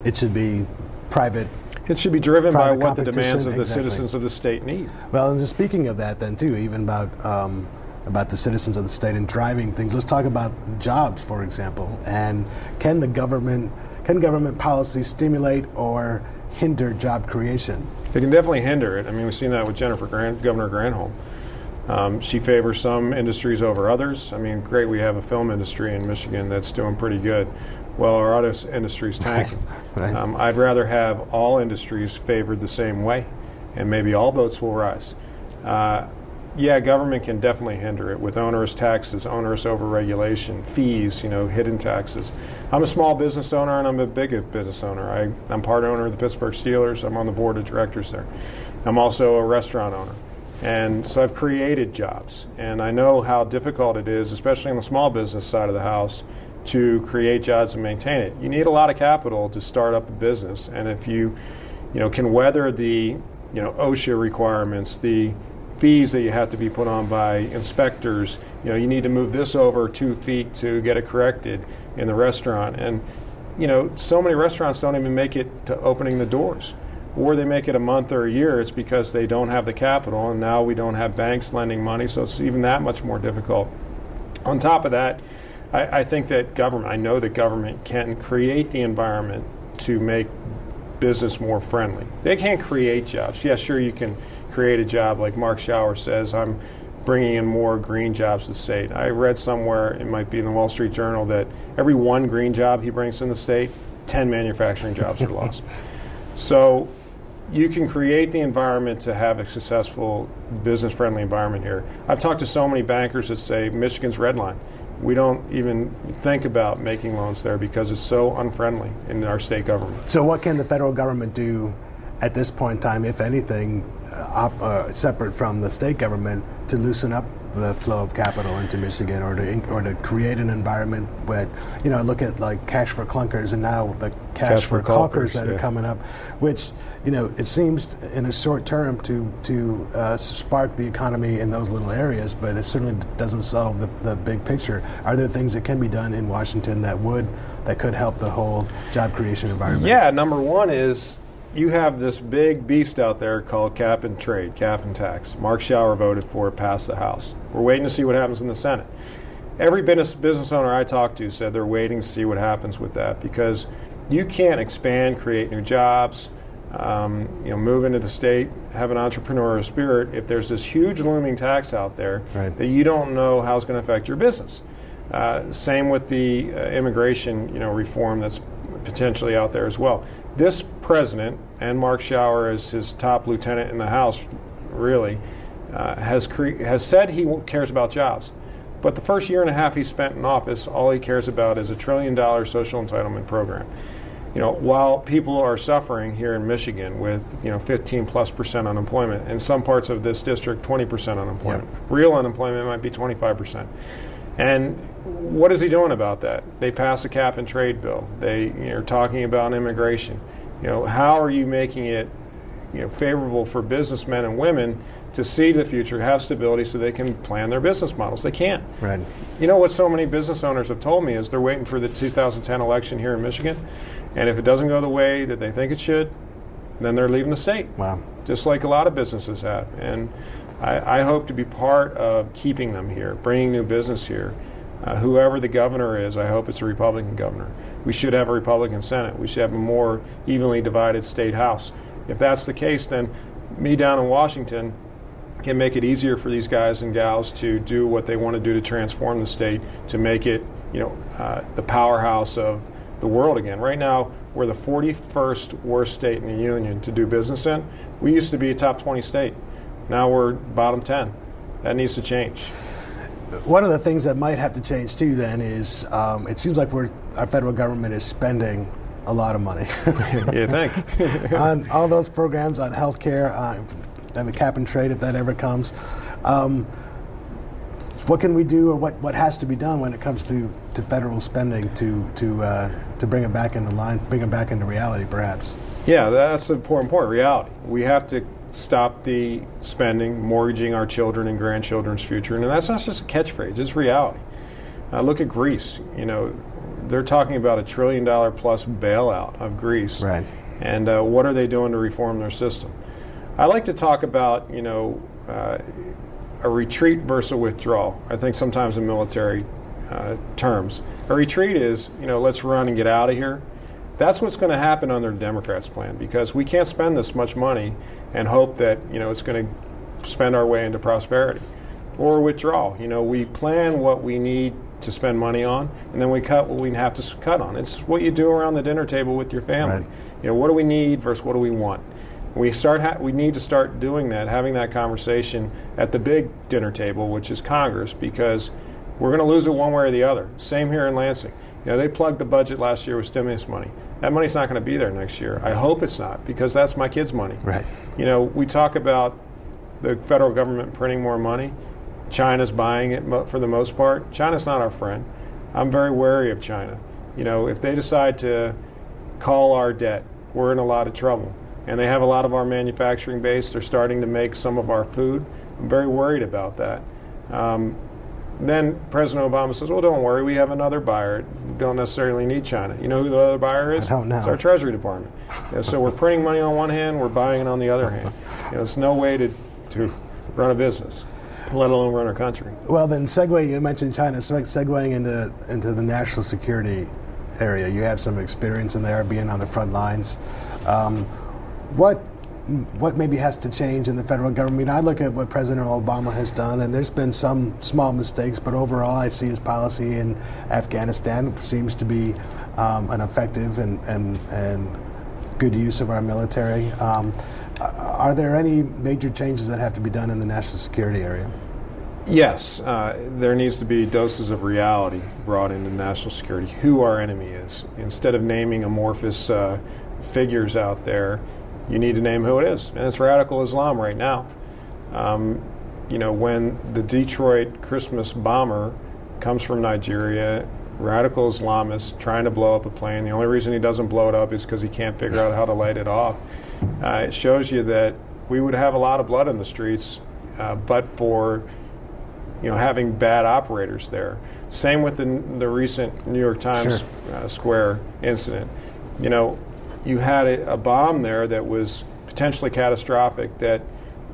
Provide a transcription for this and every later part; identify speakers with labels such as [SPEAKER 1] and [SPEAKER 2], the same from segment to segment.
[SPEAKER 1] It should be private.
[SPEAKER 2] It should be driven by what the demands of the
[SPEAKER 1] exactly.
[SPEAKER 2] citizens of the state need.
[SPEAKER 1] Well, and just speaking of that then too, even about the citizens of the state and driving things, let's talk about jobs, for example. And can government policy stimulate or hinder job creation?
[SPEAKER 2] They can definitely hinder it. I mean, we've seen that with Governor Granholm. She favors some industries over others. I mean, great, we have a film industry in Michigan that's doing pretty good. Well, our auto industry's tanking.
[SPEAKER 1] Right.
[SPEAKER 2] I'd rather have all industries favored the same way, and maybe all boats will rise. Yeah, government can definitely hinder it with onerous taxes, onerous overregulation, fees, hidden taxes. I'm a small business owner and I'm a big business owner. I'm part owner of the Pittsburgh Steelers. I'm on the board of directors there. I'm also a restaurant owner. And so I've created jobs. And I know how difficult it is, especially on the small business side of the house, to create jobs and maintain it. You need a lot of capital to start up a business. And if you can weather the OSHA requirements, the fees that you have to be put on by inspectors, you need to move this over 2 feet to get it corrected in the restaurant. And so many restaurants don't even make it to opening the doors, or they make it a month or a year. It's because they don't have the capital, and now we don't have banks lending money, so it's even that much more difficult. On top of that, I think that I know that government can create the environment to make business more friendly. They can't create jobs. Yeah, sure, you can create a job like Mark Schauer says, I'm bringing in more green jobs to the state. I read somewhere, it might be in the Wall Street Journal, that every 1 green job he brings in the state, 10 manufacturing jobs are lost. So you can create the environment to have a successful business-friendly environment here. I've talked to so many bankers that say Michigan's red line. We don't even think about making loans there because it's so unfriendly in our state government.
[SPEAKER 1] So what can the federal government do at this point in time, if anything, separate from the state government, to loosen up the flow of capital into Michigan, or to create an environment where, look at like cash for clunkers and now the cash for caulkers that are coming up, which, it seems in a short term to spark the economy in those little areas, but it certainly doesn't solve the big picture. Are there things that can be done in Washington that could help the whole job creation environment?
[SPEAKER 2] Yeah, number one is you have this big beast out there called cap and trade, cap and tax. Mark Schauer voted for it, passed the House. We're waiting to see what happens in the Senate. Every business owner I talked to said they're waiting to see what happens with that, because you can't expand, create new jobs, move into the state, have an entrepreneurial spirit if there's this huge looming tax out there that you don't know how it's going to affect your business. Same with the immigration, reform that's potentially out there as well. This president, and Mark Schauer as his top lieutenant in the House, really has said he cares about jobs. But the first year and a half he spent in office, all he cares about is $1 trillion social entitlement program. While people are suffering here in Michigan with 15+% unemployment, in some parts of this district 20% unemployment. Yep. Real unemployment might be 25%. And what is he doing about that? They passed a cap and trade bill. They are talking about immigration. How are you making it favorable for businessmen and women to see the future, have stability, so they can plan their business models? They can't.
[SPEAKER 1] Right.
[SPEAKER 2] What so many business owners have told me is they're waiting for the 2010 election here in Michigan, and if it doesn't go the way that they think it should, then they're leaving the state.
[SPEAKER 1] Wow.
[SPEAKER 2] Just like a lot of businesses have. And I hope to be part of keeping them here, bringing new business here. Whoever the governor is, I hope it's a Republican governor. We should have a Republican Senate. We should have a more evenly divided state House. If that's the case, then me down in Washington can make it easier for these guys and gals to do what they want to do to transform the state, to make it, the powerhouse of the world again. Right now, we're the 41st worst state in the union to do business in. We used to be a top 20 state. Now we're bottom 10. That needs to change.
[SPEAKER 1] One of the things that might have to change too then is it seems like our federal government is spending a lot of money.
[SPEAKER 2] You think?
[SPEAKER 1] On all those programs, on health care, and the cap and trade, if that ever comes. What can we do, or what has to be done when it comes to federal spending to bring it back into line, bring it back into reality, perhaps?
[SPEAKER 2] Yeah, that's the important point, reality. We have to stop the spending, mortgaging our children and grandchildren's future. And that's not just a catchphrase, it's reality. Look at Greece. The they're talking about $1 trillion plus bailout of Greece.
[SPEAKER 1] Right.
[SPEAKER 2] And what are they doing to reform their system? I like to talk about, a retreat versus a withdrawal. I think sometimes in military terms. A retreat is, let's run and get out of here. That's what's going to happen under the Democrats' plan, because we can't spend this much money and hope that, it's going to spend our way into prosperity. Or withdrawal. We plan what we need to spend money on, and then we cut what we have to cut on. It's what you do around the dinner table with your family. Right. What do we need versus what do we want? We need to start doing that, having that conversation at the big dinner table, which is Congress, because we're going to lose it one way or the other. Same here in Lansing. They plugged the budget last year with stimulus money. That money's not going to be there next year. I hope it's not, because that's my kids' money.
[SPEAKER 1] Right.
[SPEAKER 2] We talk about the federal government printing more money. China's buying it for the most part. China's not our friend. I'm very wary of China. If they decide to call our debt, we're in a lot of trouble. And they have a lot of our manufacturing base. They're starting to make some of our food. I'm very worried about that. Then President Obama says, well, don't worry, we have another buyer. We don't necessarily need China. You know who the other buyer is?
[SPEAKER 1] I don't know.
[SPEAKER 2] It's our Treasury Department. So we're printing money on one hand, we're buying it on the other hand. It's no way to run a business, let alone run our country.
[SPEAKER 1] Well, then you mentioned China, segueing into the national security area. You have some experience in there, being on the front lines. What maybe has to change in the federal government? I look at what President Obama has done, and there's been some small mistakes, but overall I see his policy in Afghanistan seems to be an effective and good use of our military. Are there any major changes that have to be done in the national security area?
[SPEAKER 2] Yes, there needs to be doses of reality brought into national security, who our enemy is. Instead of naming amorphous figures out there, you need to name who it is, and it's radical Islam right now. When the Detroit Christmas bomber comes from Nigeria, radical Islamists trying to blow up a plane, the only reason he doesn't blow it up is because he can't figure out how to light it off. It shows you that we would have a lot of blood in the streets, but for having bad operators there. Same with the recent New York Times Square incident. You had a bomb there that was potentially catastrophic, that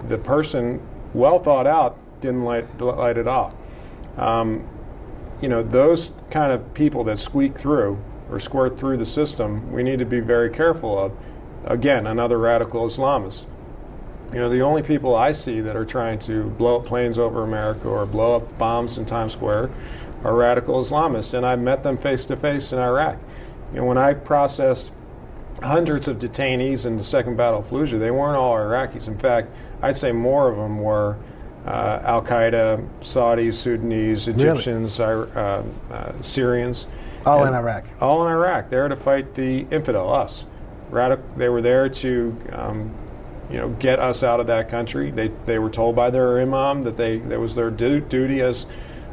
[SPEAKER 2] the person, well thought out, didn't light it off. Those kind of people that squeak through or squirt through the system, we need to be very careful of. Again, another radical Islamist. The only people I see that are trying to blow up planes over America or blow up bombs in Times Square are radical Islamists, and I met them face to face in Iraq. When I processed hundreds of detainees in the Second Battle of Fallujah, they weren't all Iraqis. In fact, I'd say more of them were Al-Qaeda, Saudis, Sudanese, Egyptians,
[SPEAKER 1] really?
[SPEAKER 2] Syrians.
[SPEAKER 1] All in Iraq? All
[SPEAKER 2] in Iraq. They're to fight the infidel, us. They were there to get us out of that country. They were told by their imam that that was their duty as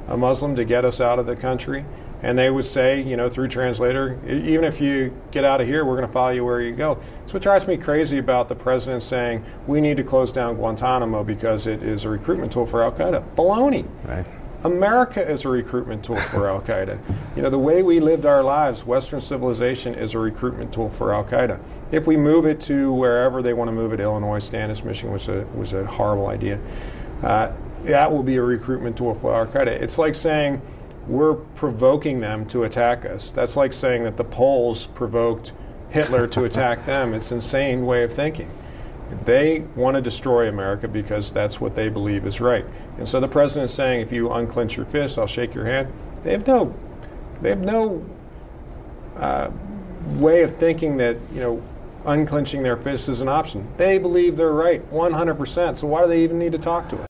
[SPEAKER 2] a Muslim to get us out of the country. And they would say, through translator, even if you get out of here, we're going to follow you where you go. It's what drives me crazy about the president saying we need to close down Guantanamo because it is a recruitment tool for Al-Qaeda. Baloney.
[SPEAKER 1] Right.
[SPEAKER 2] America is a recruitment tool for Al-Qaeda. The way we lived our lives, Western civilization is a recruitment tool for Al-Qaeda. If we move it to wherever they want to move it, Illinois, Stannis, Michigan, was a horrible idea, that will be a recruitment tool for Al-Qaeda. It's like saying we're provoking them to attack us. That's like saying that the Poles provoked Hitler to attack them. It's an insane way of thinking. They want to destroy America because that's what they believe is right. And so the president is saying, if you unclench your fist, I'll shake your hand. They have no way of thinking that unclenching their fist is an option. They believe they're right 100%. So why do they even need to talk to us?